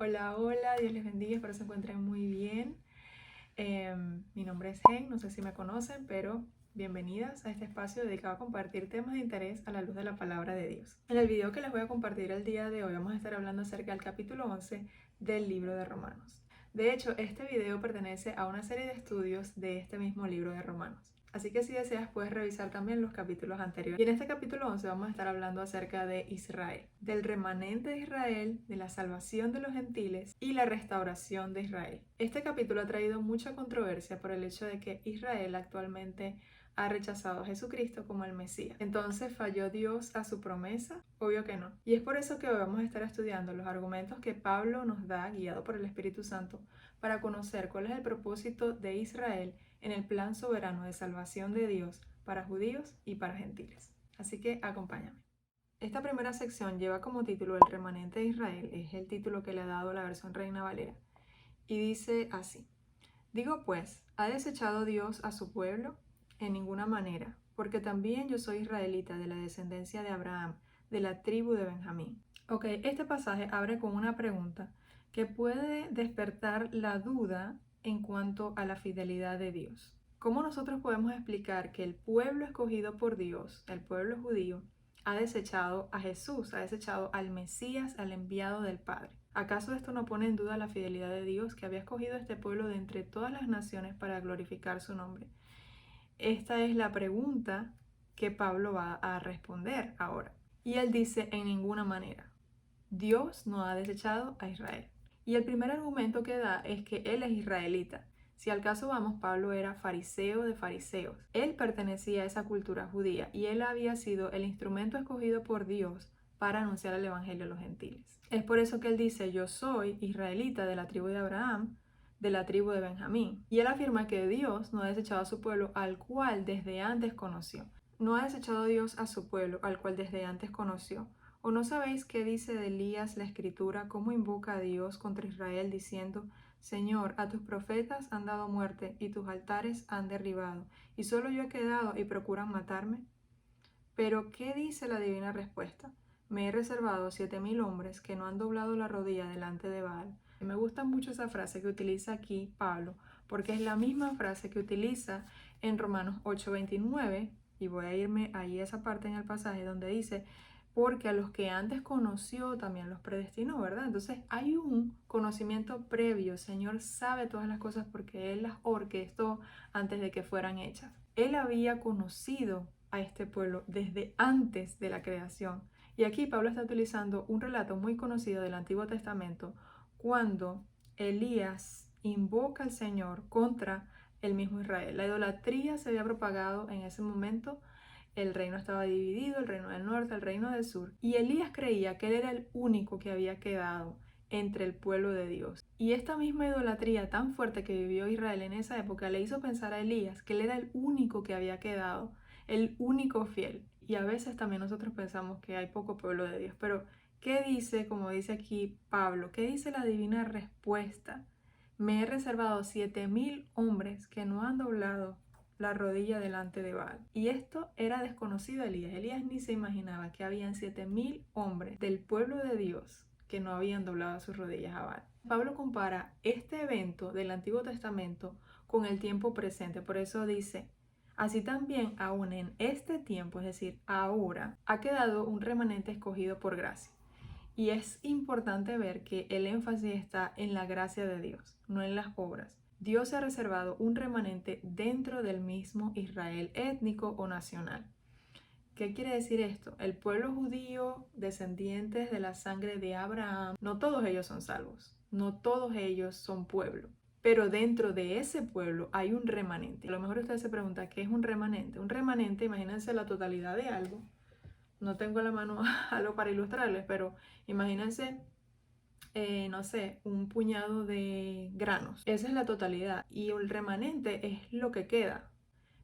Hola, hola, Dios les bendiga, espero se encuentren muy bien. Mi nombre es Hen, no sé si me conocen, pero bienvenidas a este espacio dedicado a compartir temas de interés a la luz de la palabra de Dios. En el video que les voy a compartir el día de hoy vamos a estar hablando acerca del capítulo 11 del libro de Romanos. De hecho, este video pertenece a una serie de estudios de este mismo libro de Romanos. Así que si deseas puedes revisar también los capítulos anteriores. Y en este capítulo 11 vamos a estar hablando acerca de Israel, del remanente de Israel, de la salvación de los gentiles y la restauración de Israel. Este capítulo ha traído mucha controversia por el hecho de que Israel actualmente ha rechazado a Jesucristo como el Mesías. Entonces, ¿falló Dios a su promesa? Obvio que no. Y es por eso que hoy vamos a estar estudiando los argumentos que Pablo nos da, guiado por el Espíritu Santo, para conocer cuál es el propósito de Israel en el plan soberano de salvación de Dios para judíos y para gentiles. Así que acompáñame. Esta primera sección lleva como título El remanente de Israel, es el título que le ha dado la versión Reina Valera, y dice así: Digo pues, ¿ha desechado Dios a su pueblo? En ninguna manera, porque también yo soy israelita de la descendencia de Abraham, de la tribu de Benjamín. Ok, este pasaje abre con una pregunta que puede despertar la duda en cuanto a la fidelidad de Dios. ¿Cómo nosotros podemos explicar que el pueblo escogido por Dios, el pueblo judío, ha desechado a Jesús, ha desechado al Mesías, al enviado del Padre? ¿Acaso esto no pone en duda la fidelidad de Dios, que había escogido a este pueblo de entre todas las naciones para glorificar su nombre? Esta es la pregunta que Pablo va a responder ahora. Y él dice: en ninguna manera. Dios no ha desechado a Israel. Y el primer argumento que da es que él es israelita. Si al caso vamos, Pablo era fariseo de fariseos. Él pertenecía a esa cultura judía y él había sido el instrumento escogido por Dios para anunciar el evangelio a los gentiles. Es por eso que él dice: yo soy israelita de la tribu de Abraham, de la tribu de Benjamín. Y él afirma que Dios no ha desechado a su pueblo, al cual desde antes conoció. No ha desechado Dios a su pueblo, al cual desde antes conoció. ¿O no sabéis qué dice de Elías la Escritura, cómo invoca a Dios contra Israel, diciendo: Señor, a tus profetas han dado muerte, y tus altares han derribado, y solo yo he quedado, y procuran matarme? Pero, ¿qué dice la divina respuesta? Me he reservado 7000 hombres que no han doblado la rodilla delante de Baal. Me gusta mucho esa frase que utiliza aquí Pablo, porque es la misma frase que utiliza en Romanos 8:29, y voy a irme ahí a esa parte en el pasaje donde dice: porque a los que antes conoció también los predestinó, ¿verdad? Entonces hay un conocimiento previo. El Señor sabe todas las cosas porque Él las orquestó antes de que fueran hechas. Él había conocido a este pueblo desde antes de la creación. Y aquí Pablo está utilizando un relato muy conocido del Antiguo Testamento, cuando Elías invoca al Señor contra el mismo Israel. La idolatría se había propagado en ese momento. El reino estaba dividido, el reino del norte, el reino del sur. Y Elías creía que él era el único que había quedado entre el pueblo de Dios. Y esta misma idolatría tan fuerte que vivió Israel en esa época le hizo pensar a Elías que él era el único que había quedado, el único fiel. Y a veces también nosotros pensamos que hay poco pueblo de Dios. Pero, ¿qué dice, como dice aquí Pablo? ¿Qué dice la divina respuesta? Me he reservado 7000 hombres que no han doblado la rodilla delante de Baal. Y esto era desconocido a Elías. Elías ni se imaginaba que habían 7000 hombres del pueblo de Dios que no habían doblado sus rodillas a Baal. Pablo compara este evento del Antiguo Testamento con el tiempo presente. Por eso dice: así también aún en este tiempo, es decir, ahora, ha quedado un remanente escogido por gracia. Y es importante ver que el énfasis está en la gracia de Dios, no en las obras. Dios se ha reservado un remanente dentro del mismo Israel étnico o nacional. ¿Qué quiere decir esto? El pueblo judío, descendientes de la sangre de Abraham, no todos ellos son salvos, no todos ellos son pueblo. Pero dentro de ese pueblo hay un remanente. A lo mejor usted se pregunta: ¿qué es un remanente? Un remanente, imagínense la totalidad de algo. No tengo la mano algo para ilustrarles, pero imagínense, no sé, un puñado de granos. Esa es la totalidad. Y el remanente es lo que queda.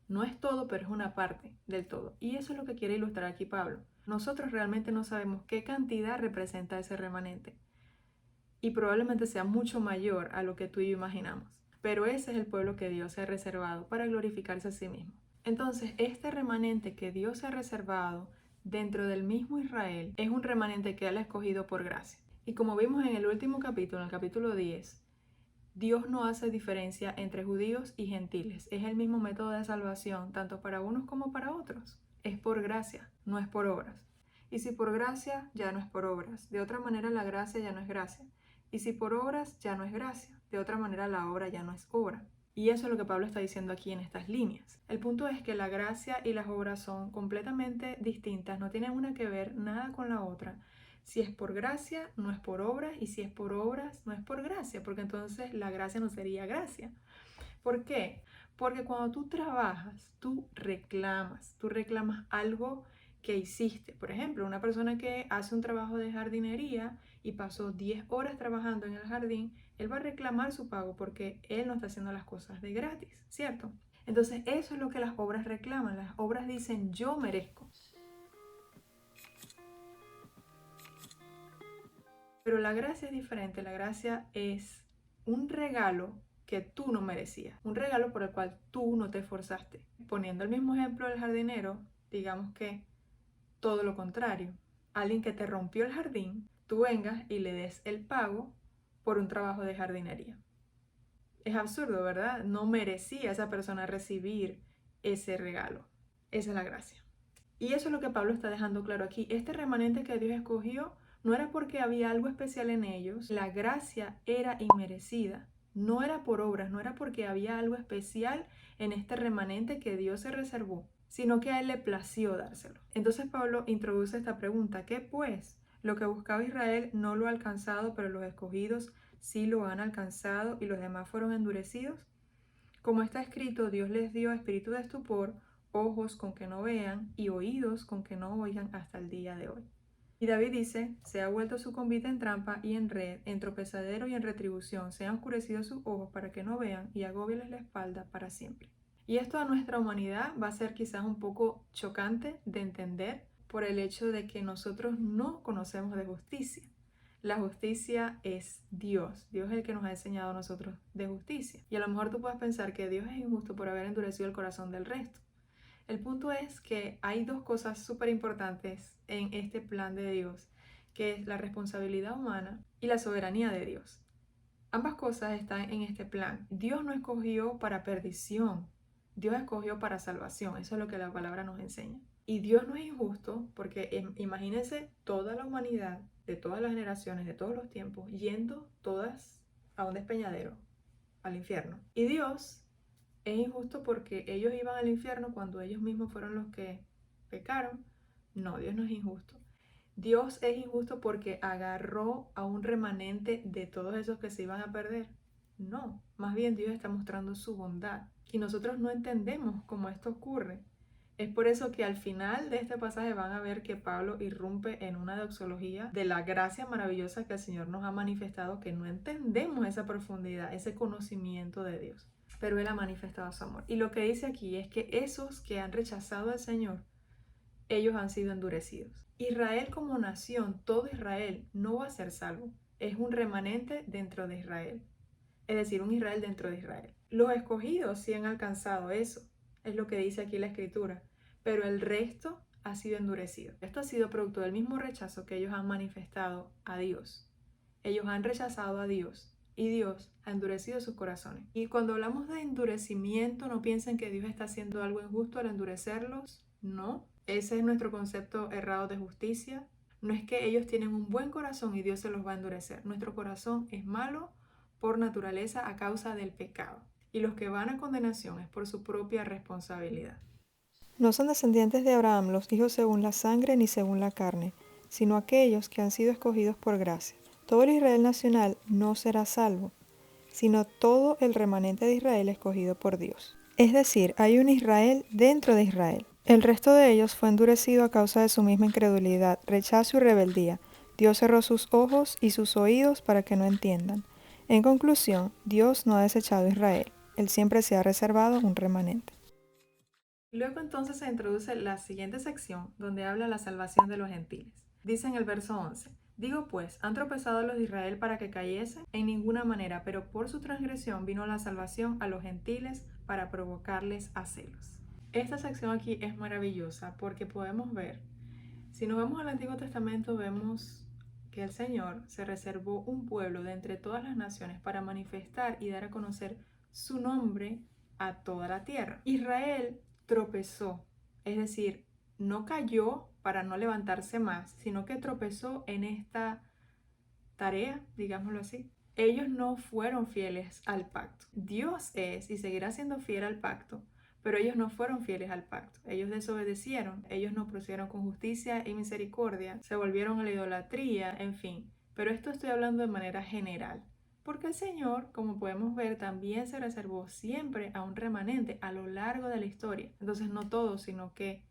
No es todo, pero es una parte del todo. Y eso es lo que quiere ilustrar aquí Pablo. Nosotros realmente no sabemos qué cantidad representa ese remanente. Y probablemente sea mucho mayor a lo que tú y yo imaginamos. Pero ese es el pueblo que Dios se ha reservado para glorificarse a sí mismo. Entonces, este remanente que Dios ha reservado dentro del mismo Israel es un remanente que Él ha escogido por gracia. Y como vimos en el último capítulo, en el capítulo 10, Dios no hace diferencia entre judíos y gentiles. Es el mismo método de salvación, tanto para unos como para otros. Es por gracia, no es por obras. Y si por gracia, ya no es por obras. De otra manera, la gracia ya no es gracia. Y si por obras, ya no es gracia. De otra manera, la obra ya no es obra. Y eso es lo que Pablo está diciendo aquí en estas líneas. El punto es que la gracia y las obras son completamente distintas, no tienen una que ver nada con la otra. Si es por gracia, no es por obras, y si es por obras, no es por gracia, porque entonces la gracia no sería gracia. ¿Por qué? Porque cuando tú trabajas, tú reclamas algo que hiciste. Por ejemplo, una persona que hace un trabajo de jardinería y pasó 10 horas trabajando en el jardín, él va a reclamar su pago porque él no está haciendo las cosas de gratis, ¿cierto? Entonces eso es lo que las obras reclaman. Las obras dicen yo merezco. Pero la gracia es diferente. La gracia es un regalo que tú no merecías, un regalo por el cual tú no te esforzaste. Poniendo el mismo ejemplo del jardinero, digamos que todo lo contrario. Alguien que te rompió el jardín, tú vengas y le des el pago por un trabajo de jardinería. Es absurdo, ¿verdad? No merecía esa persona recibir ese regalo. Esa es la gracia. Y eso es lo que Pablo está dejando claro aquí. Este remanente que Dios escogió no era porque había algo especial en ellos. La gracia era inmerecida. No era por obras, no era porque había algo especial en este remanente que Dios se reservó, sino que a él le plació dárselo. Entonces Pablo introduce esta pregunta: ¿qué pues? Lo que buscaba Israel no lo ha alcanzado, pero los escogidos sí lo han alcanzado y los demás fueron endurecidos. Como está escrito, Dios les dio espíritu de estupor, ojos con que no vean y oídos con que no oigan hasta el día de hoy. Y David dice: se ha vuelto su convite en trampa y en red, en tropezadero y en retribución, se han oscurecido sus ojos para que no vean y agóbieles la espalda para siempre. Y esto a nuestra humanidad va a ser quizás un poco chocante de entender por el hecho de que nosotros no conocemos de justicia. La justicia es Dios. Dios es el que nos ha enseñado a nosotros de justicia. Y a lo mejor tú puedes pensar que Dios es injusto por haber endurecido el corazón del resto. El punto es que hay dos cosas súper importantes en este plan de Dios, que es la responsabilidad humana y la soberanía de Dios. Ambas cosas están en este plan. Dios no escogió para perdición, Dios escogió para salvación. Eso es lo que la palabra nos enseña. Y Dios no es injusto porque imagínense toda la humanidad, de todas las generaciones, de todos los tiempos, yendo todas a un despeñadero, al infierno. Y Dios es injusto porque ellos iban al infierno cuando ellos mismos fueron los que pecaron. No, Dios no es injusto. Dios es injusto porque agarró a un remanente de todos esos que se iban a perder. No, más bien Dios está mostrando su bondad y nosotros no entendemos cómo esto ocurre. Es por eso que al final de este pasaje van a ver que Pablo irrumpe en una doxología de la gracia maravillosa que el Señor nos ha manifestado, que no entendemos esa profundidad, ese conocimiento de Dios, pero Él ha manifestado su amor. Y lo que dice aquí es que esos que han rechazado al Señor, ellos han sido endurecidos. Israel como nación, todo Israel, no va a ser salvo. Es un remanente dentro de Israel. Es decir, un Israel dentro de Israel. Los escogidos sí han alcanzado eso. Es lo que dice aquí la Escritura. Pero el resto ha sido endurecido. Esto ha sido producto del mismo rechazo que ellos han manifestado a Dios. Ellos han rechazado a Dios y Dios ha endurecido sus corazones. Y cuando hablamos de endurecimiento, no piensen que Dios está haciendo algo injusto al endurecerlos. No, ese es nuestro concepto errado de justicia. No es que ellos tienen un buen corazón y Dios se los va a endurecer. Nuestro corazón es malo por naturaleza a causa del pecado. Y los que van a condenación es por su propia responsabilidad. No son descendientes de Abraham los hijos según la sangre ni según la carne, sino aquellos que han sido escogidos por gracia. Todo el Israel nacional no será salvo, sino todo el remanente de Israel escogido por Dios. Es decir, hay un Israel dentro de Israel. El resto de ellos fue endurecido a causa de su misma incredulidad, rechazo y rebeldía. Dios cerró sus ojos y sus oídos para que no entiendan. En conclusión, Dios no ha desechado a Israel. Él siempre se ha reservado un remanente. Luego entonces se introduce la siguiente sección donde habla la salvación de los gentiles. Dice en el verso 11: digo pues, ¿han tropezado los de Israel para que cayesen? En ninguna manera, pero por su transgresión vino la salvación a los gentiles para provocarles a celos. Esta sección aquí es maravillosa porque podemos ver, si nos vamos al Antiguo Testamento, vemos que el Señor se reservó un pueblo de entre todas las naciones para manifestar y dar a conocer su nombre a toda la tierra. Israel tropezó, es decir, no cayó para no levantarse más, sino que tropezó en esta tarea, digámoslo así. Ellos no fueron fieles al pacto. Dios es y seguirá siendo fiel al pacto, pero ellos no fueron fieles al pacto. Ellos desobedecieron, ellos no procedieron con justicia y misericordia, se volvieron a la idolatría, en fin. Pero esto estoy hablando de manera general, porque el Señor, como podemos ver, también se reservó siempre a un remanente a lo largo de la historia. Entonces no todos, sino que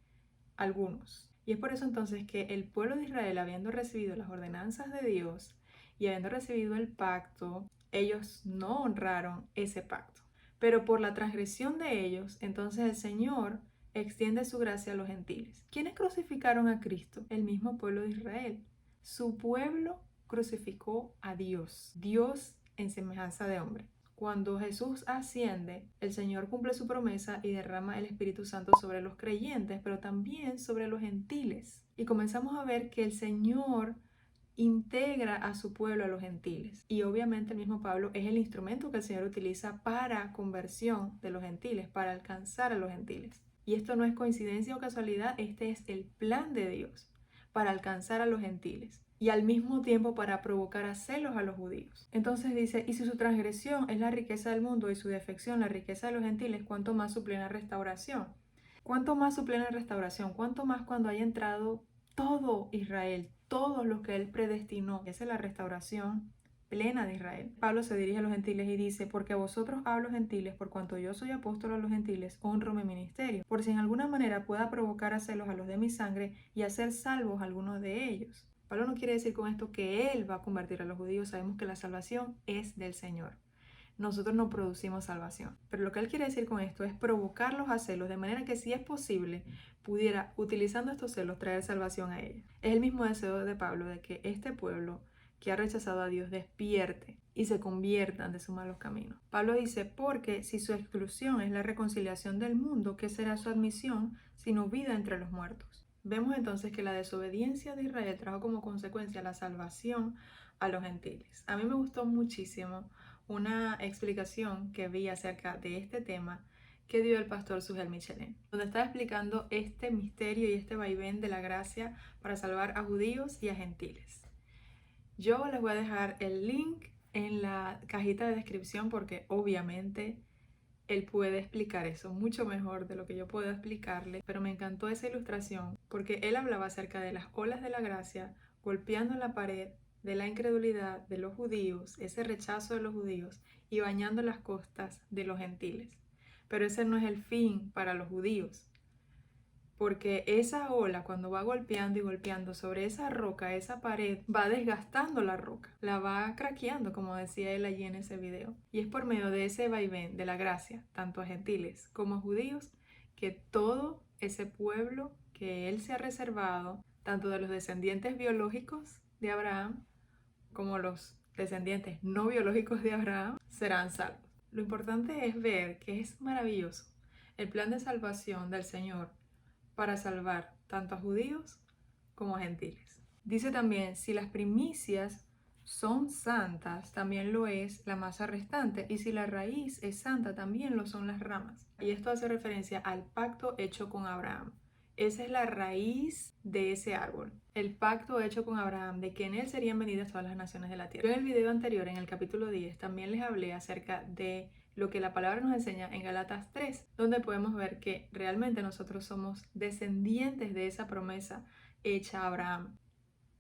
algunos. Y es por eso entonces que el pueblo de Israel, habiendo recibido las ordenanzas de Dios y habiendo recibido el pacto, ellos no honraron ese pacto. Pero por la transgresión de ellos, entonces el Señor extiende su gracia a los gentiles. ¿Quiénes crucificaron a Cristo? El mismo pueblo de Israel. Su pueblo crucificó a Dios, Dios en semejanza de hombre. Cuando Jesús asciende, el Señor cumple su promesa y derrama el Espíritu Santo sobre los creyentes, pero también sobre los gentiles. Y comenzamos a ver que el Señor integra a su pueblo, a los gentiles. Y obviamente el mismo Pablo es el instrumento que el Señor utiliza para conversión de los gentiles, para alcanzar a los gentiles. Y esto no es coincidencia o casualidad, este es el plan de Dios para alcanzar a los gentiles y al mismo tiempo para provocar a celos a los judíos. Entonces dice, y si su transgresión es la riqueza del mundo y su defección la riqueza de los gentiles, ¿cuánto más su plena restauración? ¿Cuánto más su plena restauración? ¿Cuánto más cuando haya entrado todo Israel, todos los que él predestinó? Esa es la restauración plena de Israel. Pablo se dirige a los gentiles y dice, porque a vosotros hablo gentiles, por cuanto yo soy apóstol a los gentiles, honro mi ministerio, por si en alguna manera pueda provocar a celos a los de mi sangre y hacer salvos a algunos de ellos. Pablo no quiere decir con esto que él va a convertir a los judíos, sabemos que la salvación es del Señor. Nosotros no producimos salvación, pero lo que él quiere decir con esto es provocarlos a celos, de manera que si es posible, pudiera, utilizando estos celos, traer salvación a ellos. Es el mismo deseo de Pablo de que este pueblo que ha rechazado a Dios despierte y se conviertan de sus malos caminos. Pablo dice, porque si su exclusión es la reconciliación del mundo, ¿qué será su admisión sino vida entre los muertos? Vemos entonces que la desobediencia de Israel trajo como consecuencia la salvación a los gentiles. A mí me gustó muchísimo una explicación que vi acerca de este tema que dio el pastor Sugel Michelin, donde estaba explicando este misterio y este vaivén de la gracia para salvar a judíos y a gentiles. Yo les voy a dejar el link en la cajita de descripción porque obviamente él puede explicar eso mucho mejor de lo que yo puedo explicarle, pero me encantó esa ilustración porque él hablaba acerca de las olas de la gracia golpeando la pared de la incredulidad de los judíos, ese rechazo de los judíos y bañando las costas de los gentiles. Pero ese no es el fin para los judíos, porque esa ola cuando va golpeando y golpeando sobre esa roca, esa pared, va desgastando la roca, la va craqueando, como decía él allí en ese video. Y es por medio de ese vaivén de la gracia, tanto a gentiles como a judíos, que todo ese pueblo que él se ha reservado, tanto de los descendientes biológicos de Abraham como los descendientes no biológicos de Abraham, serán salvos. Lo importante es ver que es maravilloso el plan de salvación del Señor para salvar tanto a judíos como a gentiles. Dice también, si las primicias son santas, también lo es la masa restante, y si la raíz es santa, también lo son las ramas. Y esto hace referencia al pacto hecho con Abraham. Esa es la raíz de ese árbol, el pacto hecho con Abraham, de que en él serían benditas todas las naciones de la tierra. Yo en el video anterior, en el capítulo 10, también les hablé acerca de lo que la palabra nos enseña en Gálatas 3, donde podemos ver que realmente nosotros somos descendientes de esa promesa hecha a Abraham.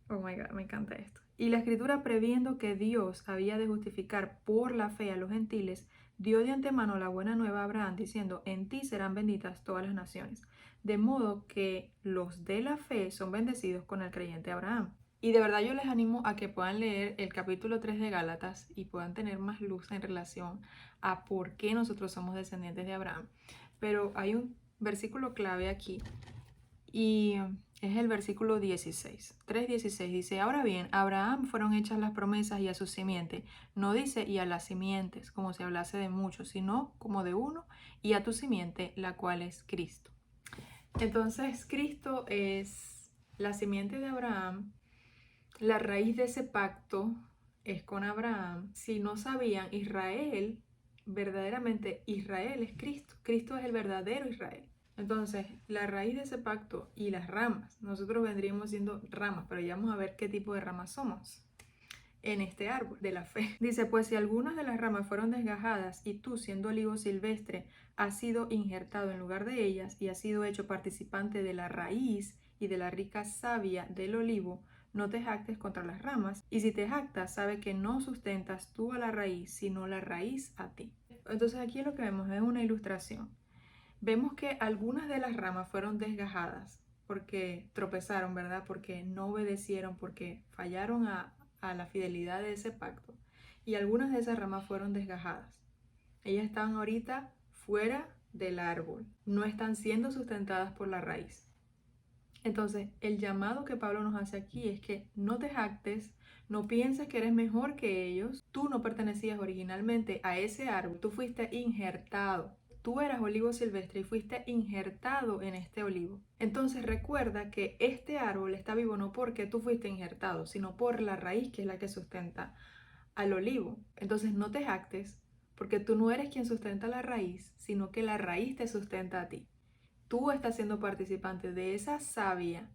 Oh my God, me encanta esto. Y la escritura, previendo que Dios había de justificar por la fe a los gentiles, dio de antemano la buena nueva a Abraham, diciendo, en ti serán benditas todas las naciones. De modo que los de la fe son bendecidos con el creyente Abraham. Y de verdad yo les animo a que puedan leer el capítulo 3 de Gálatas y puedan tener más luz en relación a por qué nosotros somos descendientes de Abraham. Pero hay un versículo clave aquí y es el versículo 16. 3:16 dice, ahora bien, a Abraham fueron hechas las promesas y a su simiente. No dice y a las simientes, como si hablase de muchos, sino como de uno, y a tu simiente, la cual es Cristo. Entonces, Cristo es la simiente de Abraham, La raíz de ese pacto es con Abraham. Si no sabían, Israel, verdaderamente Israel es Cristo. Cristo es el verdadero Israel. Entonces, la raíz de ese pacto y las ramas, nosotros vendríamos siendo ramas, pero ya vamos a ver qué tipo de ramas somos en este árbol de la fe. Dice, pues si algunas de las ramas fueron desgajadas y tú, siendo olivo silvestre, has sido injertado en lugar de ellas y has sido hecho participante de la raíz y de la rica savia del olivo, no te jactes contra las ramas, y si te jactas, sabe que no sustentas tú a la raíz, sino la raíz a ti. Entonces aquí lo que vemos es una ilustración. Vemos que algunas de las ramas fueron desgajadas porque tropezaron, ¿verdad? Porque no obedecieron, porque fallaron a la fidelidad de ese pacto. Y algunas de esas ramas fueron desgajadas. Ellas están ahorita fuera del árbol, no están siendo sustentadas por la raíz. Entonces, el llamado que Pablo nos hace aquí es que no te jactes, no pienses que eres mejor que ellos. Tú no pertenecías originalmente a ese árbol, tú fuiste injertado. Tú eras olivo silvestre y fuiste injertado en este olivo. Entonces recuerda que este árbol está vivo no porque tú fuiste injertado, sino por la raíz que es la que sustenta al olivo. Entonces no te jactes porque tú no eres quien sustenta la raíz, sino que la raíz te sustenta a ti. Tú estás siendo participante de esa savia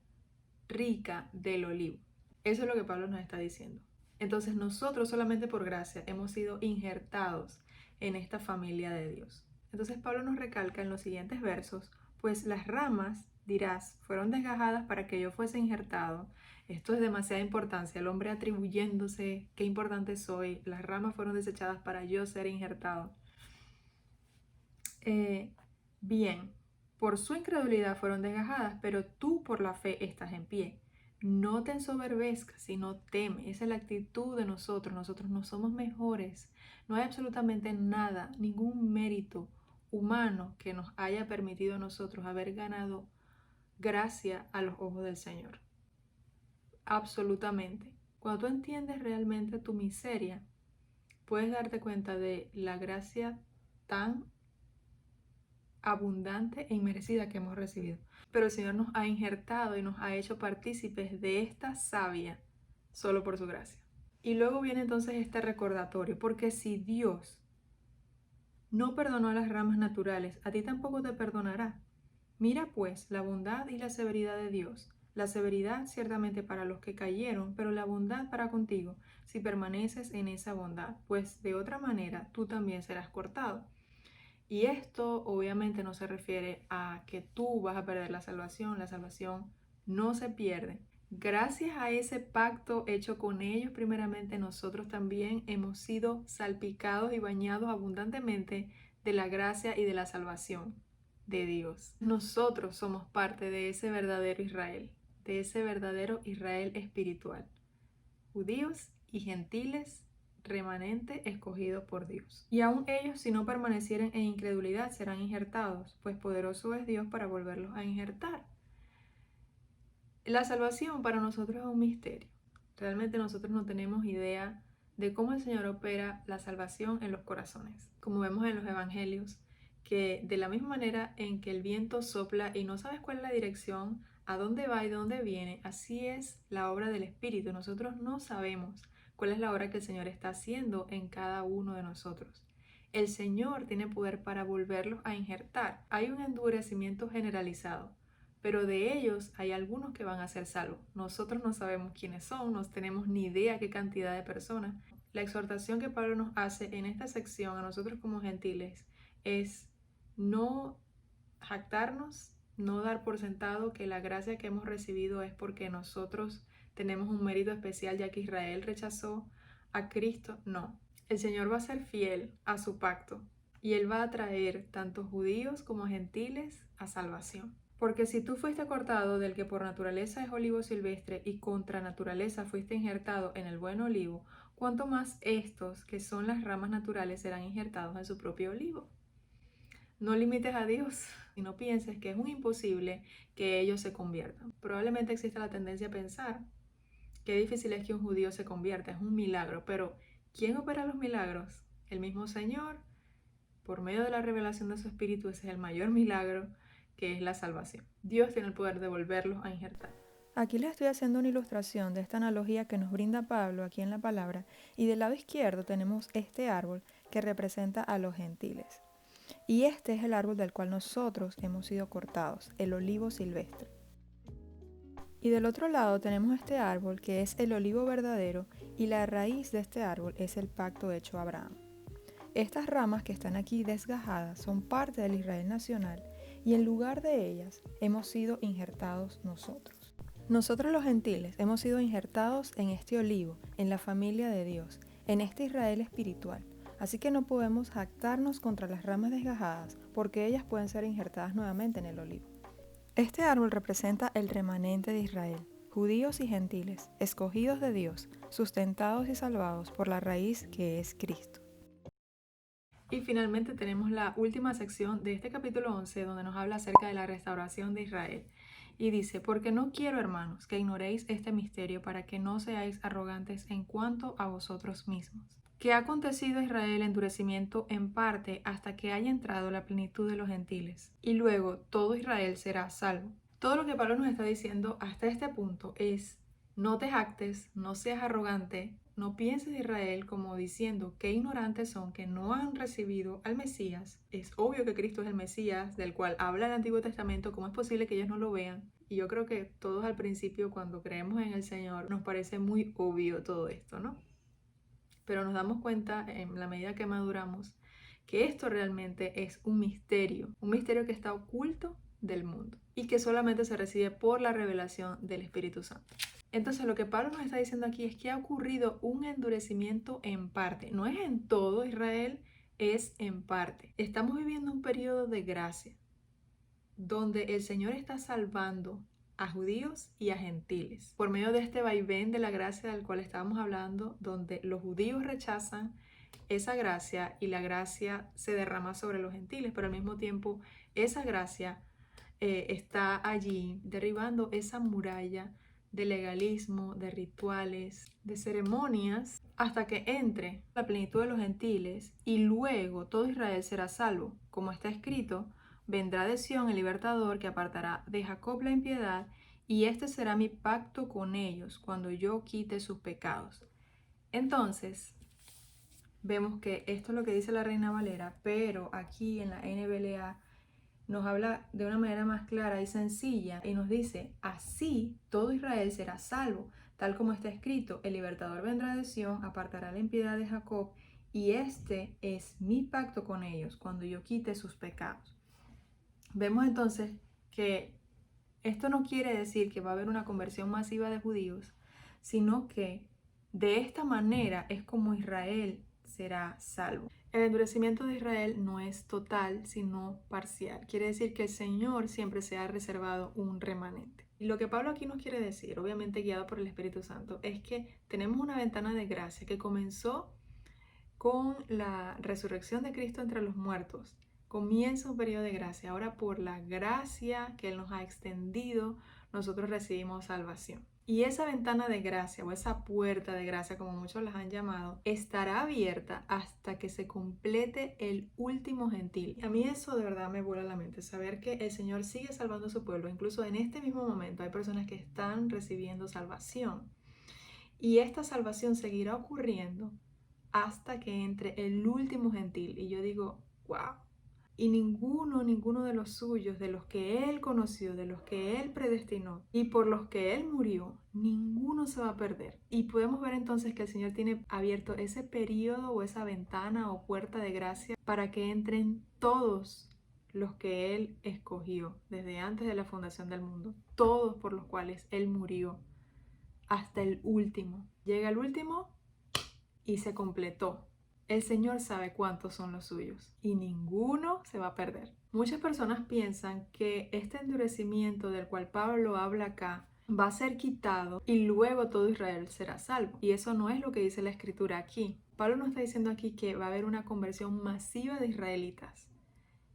rica del olivo. Eso es lo que Pablo nos está diciendo. Entonces nosotros solamente por gracia hemos sido injertados en esta familia de Dios. Entonces Pablo nos recalca en los siguientes versos, pues las ramas, dirás, fueron desgajadas para que yo fuese injertado. Esto es demasiada importancia, el hombre atribuyéndose qué importante soy, las ramas fueron desechadas para yo ser injertado. Bien, por su incredulidad fueron desgajadas, pero tú por la fe estás en pie. No te ensoberbezcas, sino teme. Esa es la actitud de nosotros. Nosotros no somos mejores. No hay absolutamente nada, ningún mérito humano que nos haya permitido a nosotros haber ganado gracia a los ojos del Señor. Absolutamente. Cuando tú entiendes realmente tu miseria, puedes darte cuenta de la gracia tan abundante e inmerecida que hemos recibido. Pero el Señor nos ha injertado y nos ha hecho partícipes de esta savia solo por su gracia. Y luego viene entonces este recordatorio, porque si Dios no perdonó a las ramas naturales, a ti tampoco te perdonará. Mira pues la bondad y la severidad de Dios. La severidad ciertamente para los que cayeron, pero la bondad para contigo, si permaneces en esa bondad, pues de otra manera tú también serás cortado. Y esto obviamente no se refiere a que tú vas a perder la salvación no se pierde. Gracias a ese pacto hecho con ellos, primeramente nosotros también hemos sido salpicados y bañados abundantemente de la gracia y de la salvación de Dios. Nosotros somos parte de ese verdadero Israel, de ese verdadero Israel espiritual. Judíos y gentiles, remanente escogido por Dios. Y aun ellos, si no permanecieren en incredulidad, serán injertados, pues poderoso es Dios para volverlos a injertar. La salvación para nosotros es un misterio. Realmente nosotros no tenemos idea de cómo el Señor opera la salvación en los corazones. Como vemos en los evangelios, que de la misma manera en que el viento sopla y no sabes cuál es la dirección, a dónde va y de dónde viene, así es la obra del Espíritu. Nosotros no sabemos cuál es la obra que el Señor está haciendo en cada uno de nosotros. El Señor tiene poder para volverlos a injertar. Hay un endurecimiento generalizado, pero de ellos hay algunos que van a ser salvos. Nosotros no sabemos quiénes son, no tenemos ni idea qué cantidad de personas. La exhortación que Pablo nos hace en esta sección a nosotros como gentiles es no jactarnos, no dar por sentado que la gracia que hemos recibido es porque nosotros tenemos un mérito especial ya que Israel rechazó a Cristo. No, el Señor va a ser fiel a su pacto y Él va a traer tanto judíos como gentiles a salvación. Porque si tú fuiste cortado del que por naturaleza es olivo silvestre y contra naturaleza fuiste injertado en el buen olivo, cuánto más estos, que son las ramas naturales, serán injertados en su propio olivo. No limites a Dios y no pienses que es un imposible que ellos se conviertan. Probablemente existe la tendencia a pensar que difícil es que un judío se convierta, es un milagro, pero ¿quién opera los milagros? El mismo Señor, por medio de la revelación de su Espíritu. Ese es el mayor milagro, que es la salvación. Dios tiene el poder de volverlos a injertar. Aquí les estoy haciendo una ilustración de esta analogía que nos brinda Pablo aquí en la palabra, y del lado izquierdo tenemos este árbol que representa a los gentiles. Y este es el árbol del cual nosotros hemos sido cortados, el olivo silvestre. Y del otro lado tenemos este árbol que es el olivo verdadero, y la raíz de este árbol es el pacto hecho a Abraham. Estas ramas que están aquí desgajadas son parte del Israel nacional, y en lugar de ellas hemos sido injertados nosotros. Nosotros los gentiles hemos sido injertados en este olivo, en la familia de Dios, en este Israel espiritual. Así que no podemos jactarnos contra las ramas desgajadas, porque ellas pueden ser injertadas nuevamente en el olivo. Este árbol representa el remanente de Israel, judíos y gentiles, escogidos de Dios, sustentados y salvados por la raíz que es Cristo. Y finalmente tenemos la última sección de este capítulo 11, donde nos habla acerca de la restauración de Israel. Y dice: porque no quiero, hermanos, que ignoréis este misterio, para que no seáis arrogantes en cuanto a vosotros mismos. Que ha acontecido a Israel endurecimiento en parte hasta que haya entrado la plenitud de los gentiles, y luego todo Israel será salvo. Todo lo que Pablo nos está diciendo hasta este punto es: no te jactes, no seas arrogante, no pienses de Israel como diciendo qué ignorantes son, que no han recibido al Mesías. Es obvio que Cristo es el Mesías, del cual habla el Antiguo Testamento. ¿Cómo es posible que ellos no lo vean? Y yo creo que todos al principio, cuando creemos en el Señor, nos parece muy obvio todo esto, ¿no? Pero nos damos cuenta en la medida que maduramos que esto realmente es un misterio que está oculto del mundo y que solamente se recibe por la revelación del Espíritu Santo. Entonces lo que Pablo nos está diciendo aquí es que ha ocurrido un endurecimiento en parte. No es en todo Israel, es en parte. Estamos viviendo un periodo de gracia donde el Señor está salvando a judíos y a gentiles por medio de este vaivén de la gracia del cual estábamos hablando, donde los judíos rechazan esa gracia y la gracia se derrama sobre los gentiles, pero al mismo tiempo esa gracia está allí derribando esa muralla de legalismo, de rituales, de ceremonias, hasta que entre la plenitud de los gentiles y luego todo Israel será salvo. Como está escrito: vendrá de Sión el libertador, que apartará de Jacob la impiedad, y este será mi pacto con ellos cuando yo quite sus pecados. Entonces, vemos que esto es lo que dice la Reina Valera, pero aquí en la NBLA nos habla de una manera más clara y sencilla y nos dice: así todo Israel será salvo, tal como está escrito: el libertador vendrá de Sión, apartará la impiedad de Jacob, y este es mi pacto con ellos cuando yo quite sus pecados. Vemos entonces que esto no quiere decir que va a haber una conversión masiva de judíos, sino que de esta manera es como Israel será salvo. El endurecimiento de Israel no es total, sino parcial. Quiere decir que el Señor siempre se ha reservado un remanente. Y lo que Pablo aquí nos quiere decir, obviamente guiado por el Espíritu Santo, es que tenemos una ventana de gracia que comenzó con la resurrección de Cristo entre los muertos. Comienza un periodo de gracia. Ahora, por la gracia que Él nos ha extendido, nosotros recibimos salvación. Y esa ventana de gracia, o esa puerta de gracia, como muchos las han llamado, estará abierta hasta que se complete el último gentil. A mí eso de verdad me vuela la mente, saber que el Señor sigue salvando a su pueblo. Incluso en este mismo momento hay personas que están recibiendo salvación. Y esta salvación seguirá ocurriendo hasta que entre el último gentil. Y yo digo, wow. Y ninguno de los suyos, de los que Él conoció, de los que Él predestinó y por los que Él murió, ninguno se va a perder. Y podemos ver entonces que el Señor tiene abierto ese periodo o esa ventana o puerta de gracia para que entren todos los que Él escogió desde antes de la fundación del mundo, todos por los cuales Él murió, hasta el último. Llega el último y se completó. El Señor sabe cuántos son los suyos y ninguno se va a perder. Muchas personas piensan que este endurecimiento del cual Pablo habla acá va a ser quitado y luego todo Israel será salvo. Y eso no es lo que dice la Escritura aquí. Pablo nos está diciendo aquí que va a haber una conversión masiva de israelitas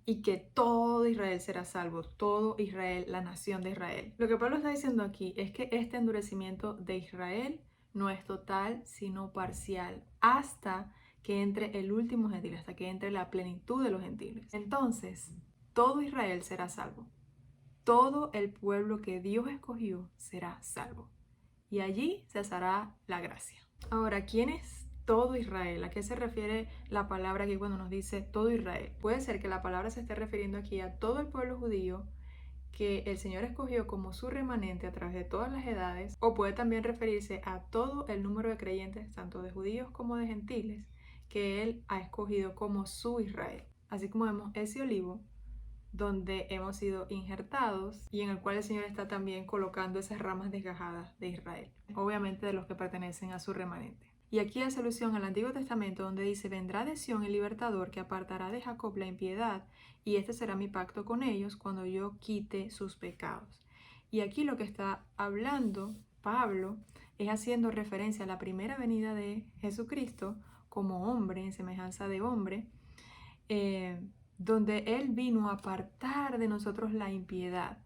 y que todo Israel será salvo, todo Israel, la nación de Israel. Lo que Pablo está diciendo aquí es que este endurecimiento de Israel no es total, sino parcial, hasta que entre el último gentil, hasta que entre la plenitud de los gentiles. Entonces, todo Israel será salvo. todo el pueblo que Dios escogió será salvo. Y allí cesará la gracia. Ahora, ¿quién es todo Israel? ¿A qué se refiere la palabra aquí cuando nos dice todo Israel? Puede ser que la palabra se esté refiriendo aquí a todo el pueblo judío que el Señor escogió como su remanente a través de todas las edades, o puede también referirse a todo el número de creyentes, tanto de judíos como de gentiles, que Él ha escogido como su Israel. Así como vemos ese olivo donde hemos sido injertados y en el cual el Señor está también colocando esas ramas desgajadas de Israel, obviamente de los que pertenecen a su remanente. Y aquí hace alusión al Antiguo Testamento donde dice: vendrá de Sión el libertador que apartará de Jacob la impiedad, y este será mi pacto con ellos cuando yo quite sus pecados. Y aquí lo que está hablando Pablo es haciendo referencia a la primera venida de Jesucristo como hombre, en semejanza de hombre, donde Él vino a apartar de nosotros la impiedad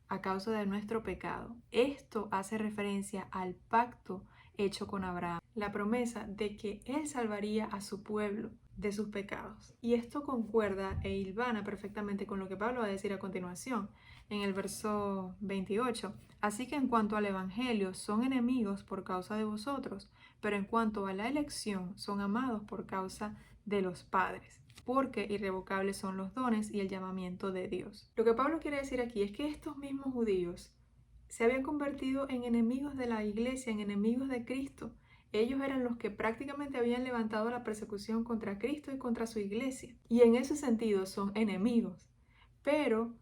a causa de nuestro pecado. Esto hace referencia al pacto hecho con Abraham, la promesa de que Él salvaría a su pueblo de sus pecados. Y esto concuerda e hilvana perfectamente con lo que Pablo va a decir a continuación en el verso 28. Así que en cuanto al Evangelio, son enemigos por causa de vosotros, pero en cuanto a la elección, son amados por causa de los padres, porque irrevocables son los dones y el llamamiento de Dios. Lo que Pablo quiere decir aquí es que estos mismos judíos se habían convertido en enemigos de la iglesia, en enemigos de Cristo. Ellos eran los que prácticamente habían levantado la persecución contra Cristo y contra su iglesia. Y en ese sentido son enemigos. Pero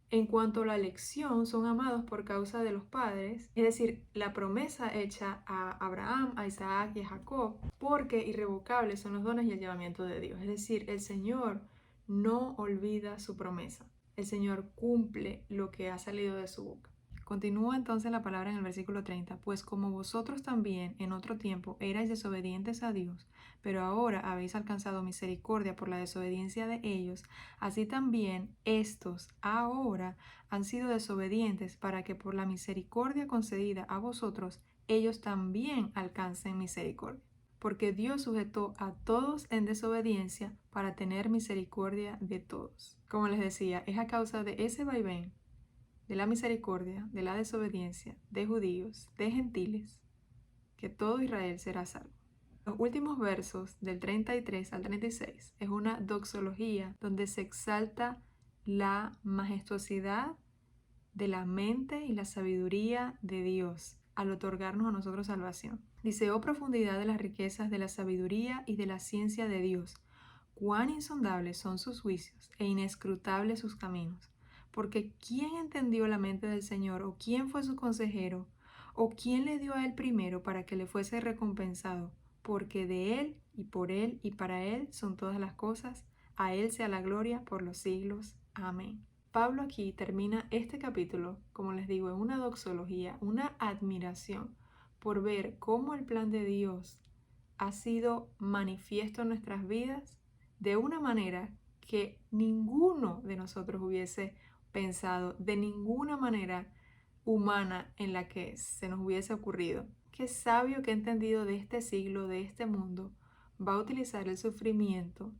en cuanto a la elección, son amados por causa de los padres, es decir, la promesa hecha a Abraham, a Isaac y a Jacob, porque irrevocables son los dones y el llamamiento de Dios. Es decir, el Señor no olvida su promesa. El Señor cumple lo que ha salido de su boca. Continúa entonces la palabra en el versículo 30, pues como vosotros también en otro tiempo erais desobedientes a Dios, pero ahora habéis alcanzado misericordia por la desobediencia de ellos, así también estos ahora han sido desobedientes para que por la misericordia concedida a vosotros, ellos también alcancen misericordia. Porque Dios sujetó a todos en desobediencia para tener misericordia de todos. Como les decía, es a causa de ese vaivén de la misericordia, de la desobediencia, de judíos, de gentiles, que todo Israel será salvo. Los últimos versos del 33 al 36 es una doxología donde se exalta la majestuosidad de la mente y la sabiduría de Dios al otorgarnos a nosotros salvación. Dice: oh profundidad de las riquezas de la sabiduría y de la ciencia de Dios, cuán insondables son sus juicios e inescrutables sus caminos. Porque ¿quién entendió la mente del Señor? ¿O quién fue su consejero? ¿O quién le dio a él primero para que le fuese recompensado? Porque de él y para él son todas las cosas. A él sea la gloria por los siglos. Amén. Pablo aquí termina este capítulo, como les digo, en una doxología, una admiración por ver cómo el plan de Dios ha sido manifiesto en nuestras vidas de una manera que ninguno de nosotros hubiese pensado, de ninguna manera humana en la que se nos hubiese ocurrido. Qué sabio, qué entendido de este siglo, de este mundo, va a utilizar el sufrimiento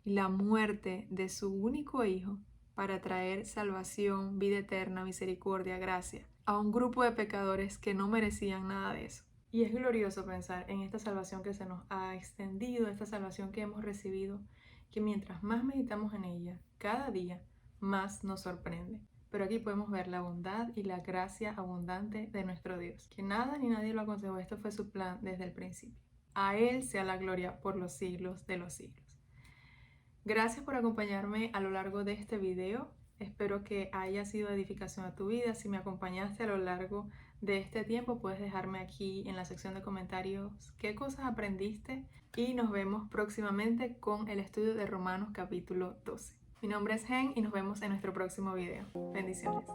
y la muerte de su único hijo para traer salvación, vida eterna, misericordia, gracia a un grupo de pecadores que no merecían nada de eso. Y es glorioso pensar en esta salvación que se nos ha extendido, esta salvación que hemos recibido, que mientras más meditamos en ella, cada día más nos sorprende. Pero aquí podemos ver la bondad y la gracia abundante de nuestro Dios, que nada ni nadie lo aconsejó, esto fue su plan desde el principio. A Él sea la gloria por los siglos de los siglos. Gracias por acompañarme a lo largo de este video. Espero que haya sido de edificación a tu vida. Si me acompañaste a lo largo de este tiempo, puedes dejarme aquí en la sección de comentarios qué cosas aprendiste y nos vemos próximamente con el estudio de Romanos capítulo 12. Mi nombre es Hen y nos vemos en nuestro próximo video. Bendiciones.